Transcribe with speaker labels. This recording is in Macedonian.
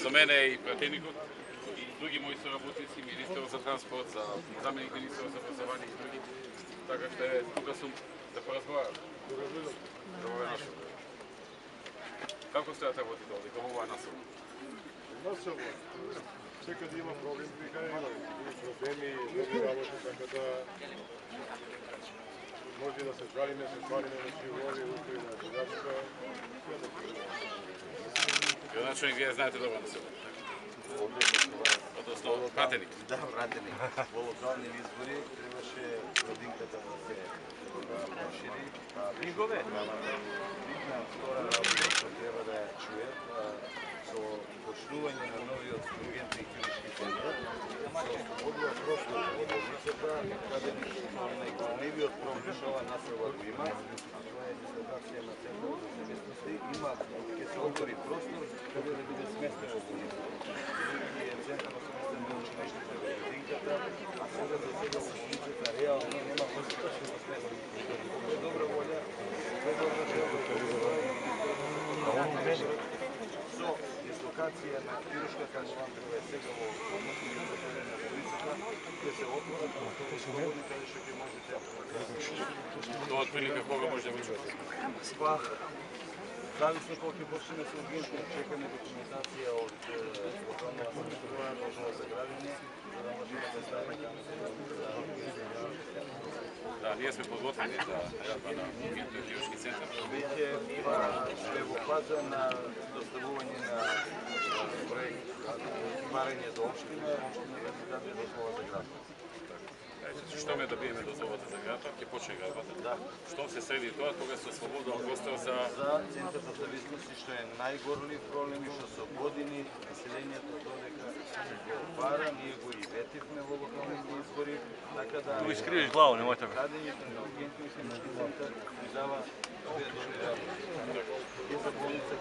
Speaker 1: за мене и пратеникот и други мои соработници, министерот за транспорт, за заменик министерот за образование и други. Така што тука сум да поразговарам. Добро нашо. Како стојат работите овде, како оваа насока?
Speaker 2: Насока, секаде има проблеми, вика има проблеми, нови работи, така да може да се свалиме на живови, устрои на жилачка.
Speaker 1: Градоначалник, вие знаете добро насока. Односно, пратеник.
Speaker 3: Да, пратеник. Во локални избори требаше родинката да се прошири. Бигове? Битна втора работа што треба да ја чујат со почнување на новиот ургентни клинички центар, со ослободува простор во болницата, каде најголемиот проблем што ова населба го има, а тоа е дислокација на центарот за семејството. Има ќе се отвори простор каде да биде сместен во болницата. Центарот сместен во училиштето во родинката, а сега за сега во болницата реално нема возможност да се смести. Тоа е добра волја, тоа е добра со дислокација на хируршката амбуланта која е сега во односно на болницата, ќе се отворат слободни каде што ќе можете.
Speaker 1: Тоа отприлика кога може да го чуете?
Speaker 3: Па, зависно колку ќе почне се ургентно, чекаме документација од локалната самоуправа, должно за градини, за да можеме да ставиме
Speaker 1: Да, ние сме подготвени за градба на ургентен хируршки центар.
Speaker 3: Веќе е во фаза на доставување на проект барање до општина да ни даде дозвола за градба.
Speaker 1: Што ме добиеме дозволата за градба, ќе почне градбата.
Speaker 3: Да.
Speaker 1: Што се среди тоа, кога се ослободува простор за
Speaker 3: центар за зависности, што е најгорлив проблем и што со години населението додека го бара, ние го и ветивме во локалните избори, така да
Speaker 4: Го искривиш глава, немој така.
Speaker 3: Крадењето на ургентни центар ни дава овие добри работи. И за болница